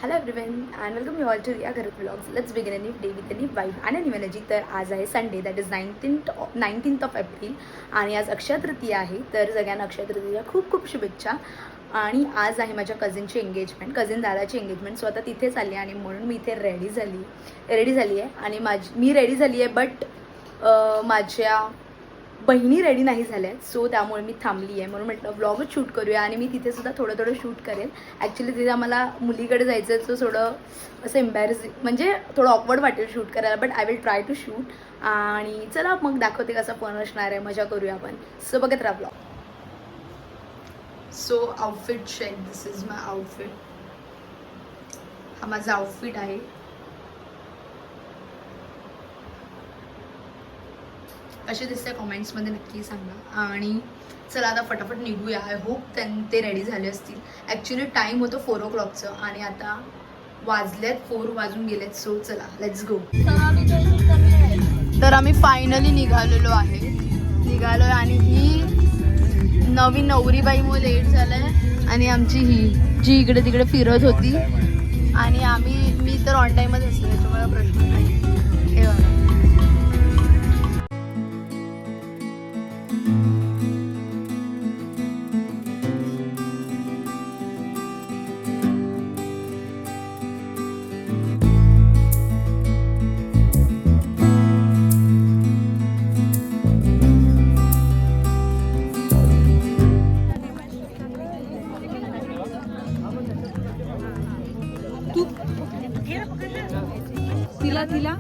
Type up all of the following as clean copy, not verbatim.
Hello everyone and welcome you all to Riya Gharat Vlogs. Let's begin a new day with a new vibe and a new energy. तर आज आहे Sunday, that is 19th of April आणि आज अक्षय तृतीया आहे. तर सगळ्यांना अक्षय तृतीया खूप खूप शुभेच्छा. आणि आज आहे माझ्या कझिनची एंगेजमेंट, कझिन दादाची एंगेजमेंट. सो आता तिथेच आली आणि म्हणून मी इथे रेडी झाली आहे आणि मी रेडी झाली आहे. बट माझ्या बहिणी रेडी नाही झाल्या आहेत, सो त्यामुळे मी थांबली आहे. म्हणून म्हटलं व्लॉगच शूट करूया आणि मी तिथे सुद्धा थोडं शूट करेल. ॲक्च्युली तिथे मला मुलीकडे जायचं आहे, सो थोडं असं एम्बॅरेसिंग म्हणजे थोडं ऑकवर्ड वाटेल शूट करायला. But I will try to shoot. आणि चला मग दाखवते कसा फोन असणार आहे, मजा करूया आपण. सो बघत राहा vlog. So outfit check, this is my outfit. हा माझा आउटफिट आहे. कसे दिसते कॉमेंट्समध्ये नक्की सांगा. आणि चला आता फटाफट निघूया. आय होप ते रेडी झाले असतील. ॲक्च्युली टाईम होतं 4 o'clockचं आणि आता वाजलेत 4 वाजून गेलेत. सो चला लेट्स गो. तर आम्ही फायनली निघालो आहे आणि ही नवी नवरीबाई मुळे लेट झालंय आणि आमची ही जी इकडे तिकडे फिरत होती आणि मी तर ऑन टाईमच असतो, त्याच्यामुळे प्रश्न नाही. हे बघा तिला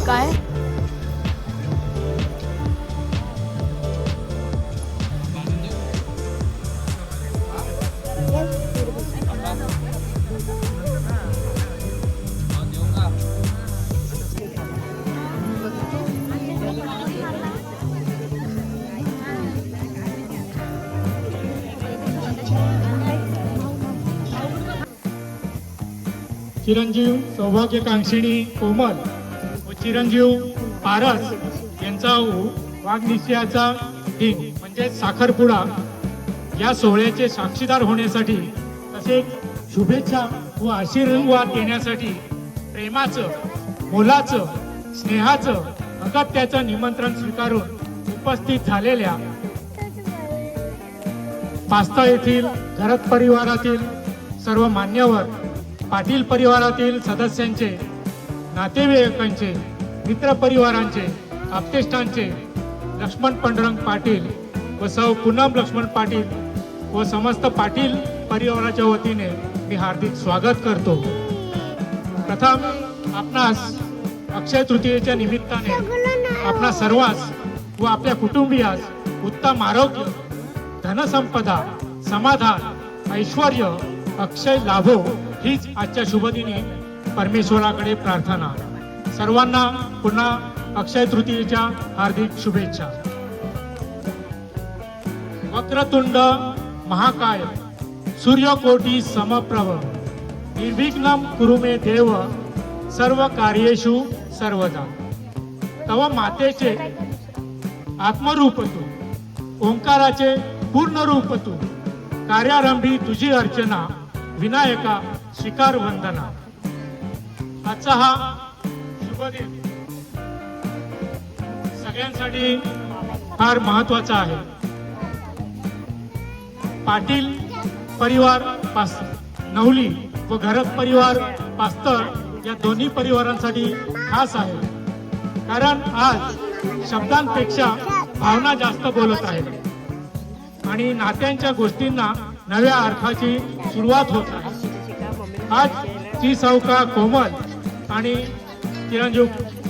काय चिरंजीव सौभाग्यकांक्षिणी कोमल व चिरंजीव पारस यांचा वाघनिश्चयाचा दिन म्हणजे साखरपुडा या सोहळ्याचे साक्षीदार होण्यासाठी तसेच शुभेच्छा व आशीर्वाद देण्यासाठी प्रेमाचं, मोलाचं, स्नेहाचं, अगत्याचं निमंत्रण स्वीकारून उपस्थित झालेल्या पास्ता येथील घरत परिवारातील सर्व मान्यवर, पाटील परिवारातील सदस्यांचे, नातेवाईकांचे, मित्र परिवारांचे, आप्तेष्टांचे, लक्ष्मण पांडुरंग पाटील व सौ पूनम लक्ष्मण पाटील व समस्त पाटील परिवाराच्या वतीने मी हार्दिक स्वागत करतो. प्रथम आपणास अक्षय तृतीयेच्या निमित्ताने आपणा सर्वांस व आपल्या कुटुंबियास उत्तम आरोग्य, धनसंपदा, समाधान, ऐश्वर, अक्षय लाभो हीच आजच्या शुभदिनी परमेश्वराकडे प्रार्थना. सर्वांना पुन्हा अक्षय तृतीयेच्या हार्दिक शुभेच्छा. वक्रतुंड महाकाय सूर्यकोटी समप्रभ निर्विघ्नं कुरु मे देव सर्व कार्येषु सर्वदा. तव मातेचे आत्मरूप तू ओंकाराचे पूर्ण रूप तू, कार्यारंभी तुझी अर्चना, विनायका स्वीकार वंदना. आजचा हा शुभ दिन सगळ्यांसाठी फार महत्वाचा आहे. पाटील परिवार नवली व घरत परिवार पास्तर या दोन्ही परिवारांसाठी खास आहे. कारण आज शब्दांपेक्षा भावना जास्त बोलत आहेत आणि नात्यांच्या गोष्टींना नव्या अर्थाची सुरुवात होत आहे. आज ची सौका कोमल आणि चिरंजीव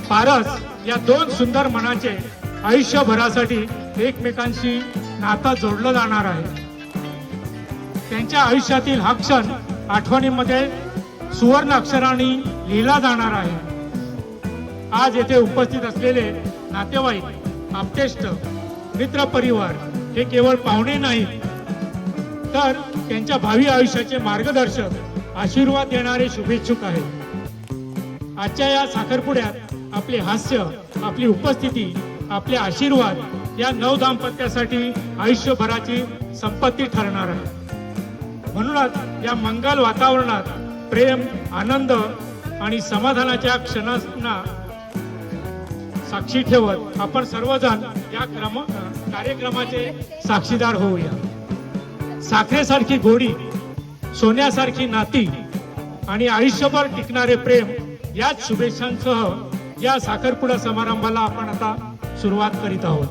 पारस या दोन सुंदर मनाचे आयुष्यभरासाठी एकमेकांशी नातं जोडलं जाणार आहे. त्यांच्या आयुष्यातील हा क्षण आठवणीमध्ये सुवर्ण अक्षरांनी लिहिला जाणार आहे. आज येथे उपस्थित असलेले नातेवाईक, आप्तेष्ट, मित्र परिवार हे केवळ पाहुणे नाहीत, तर त्यांच्या भावी आयुष्याचे मार्गदर्शक, आशीर्वाद देणारे शुभेच्छुक आहेत. आजच्या या साखरपुड्यात आपले हास्य, आपली उपस्थिती, आपले आशीर्वाद या नव दाम्पत्यासाठी आयुष्यभराची संपत्ती ठरणार आहे. म्हणूनच या मंगल वातावरणात प्रेम, आनंद आणि समाधानाच्या क्षणांना साक्षी ठेवत आपण सर्वजण या कार्यक्रमाचे साक्षीदार होऊया. साखरेसारखी गोडी, सोन्यासारखी नाती आणि आयुष्यभर टिकणारे प्रेम याच शुभेच्छांसह या साखरपुडा समारंभाला आपण आता सुरुवात करीत आहोत.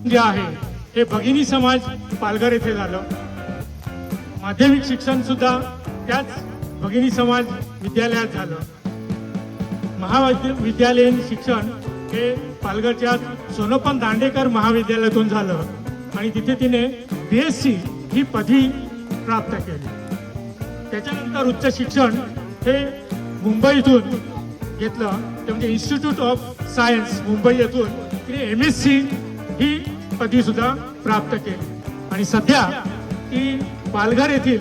जे आहे हे भगिनी समाज पालघर येथे झालं. माध्यमिक शिक्षण सुद्धा त्याच भगिनी समाज विद्यालयात झालं. महाविद्यालयीन शिक्षण हे पालघरच्या सोनोपंत दांडेकर महाविद्यालयातून झालं आणि तिथे तिने BSc ही पदवी प्राप्त केली. त्याच्यानंतर उच्च शिक्षण हे मुंबईतून घेतलं, ते म्हणजे इन्स्टिट्यूट ऑफ सायन्स मुंबई येथून तिने MSc ही पदवी सुद्धा प्राप्त केली आणि सध्या ती पालघर येथील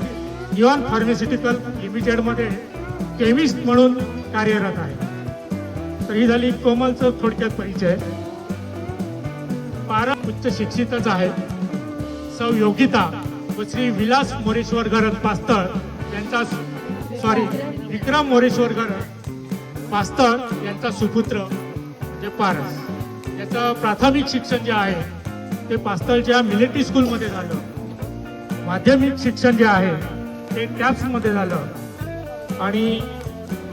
निऑन फार्मास्युटिकल लिमिटेड मध्ये केमिस्ट म्हणून कार्यरत आहे. तर ही झाली कोमलचं थोडक्यात परिचय. पारस उच्च शिक्षितच आहे. सौ योगिता व श्री विलास मोरेश्वर गरज पास्तर यांचा विक्रम मोरेश्वर गरज पास्तर यांचा सुपुत्र म्हणजे पारस. याचं प्राथमिक शिक्षण जे आहे ते पास्तळच्या मिलिटरी स्कूलमध्ये झालं. माध्यमिक शिक्षण जे आहे ते टॅप्समध्ये झालं आणि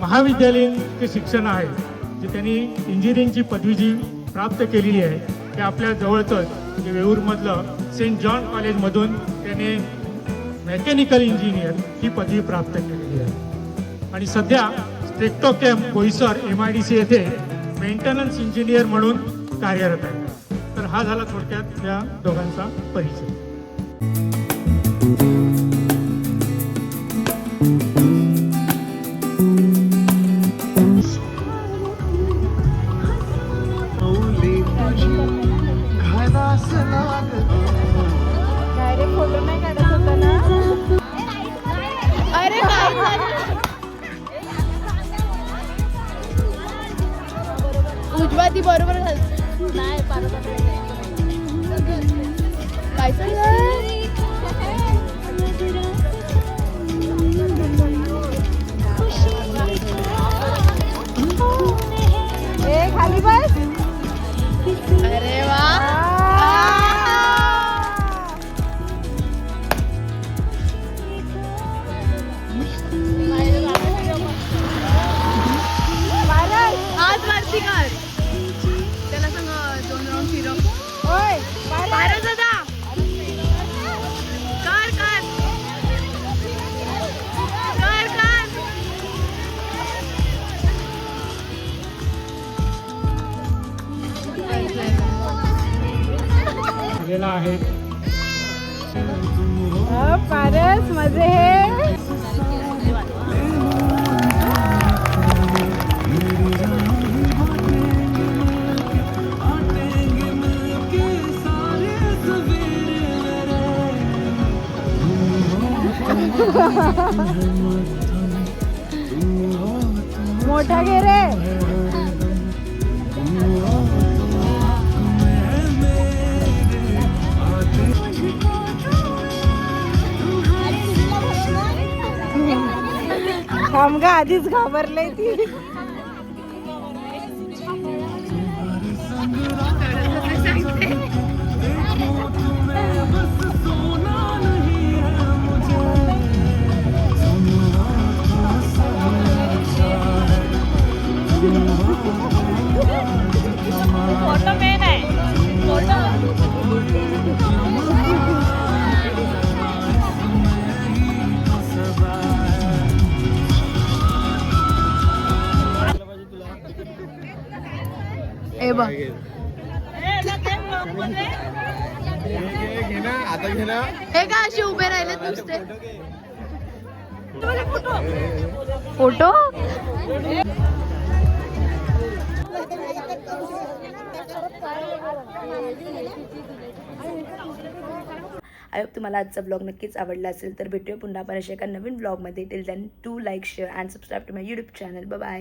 महाविद्यालयीन जे शिक्षण आहे जे त्यांनी इंजिनिअरिंगची पदवी जी प्राप्त केलेली आहे ते आपल्या जवळचंच जे वेऊरमधलं सेंट जॉन कॉलेजमधून त्याने मेकॅनिकल इंजिनियर ही पदवी प्राप्त केलेली आहे आणि सध्या स्ट्रेक्टोकॅम बोईसर MIDC येथे मेंटेनन्स इंजिनियर म्हणून कार्यरत आहे. तर हा झाला थोडक्यात या दोघांचा परिचय. फोटो नाही काढत होता ना. अरे काय उजवा ती बरोबर नाही काय खाली बस. अरे वा. आज वरती कर त्याला सांग 2 राऊंड फिरव. ओय पारस दादा कर कर कर कर. आलेला आहे पारस मजे हे. मोठा घे रे. अगं आधीच घाबरले ती. फोटो मेन आहे. फोटो ए बघ हे का असे उभे राहिले नुसते फोटो. आय होप तुम्हाला आजचा ब्लॉग नक्कीच आवडला असेल. तर भेटूया पुन्हा आपण अशा एका नवीन ब्लॉगमध्ये. Till then do like share and subscribe to my YouTube channel. Bye.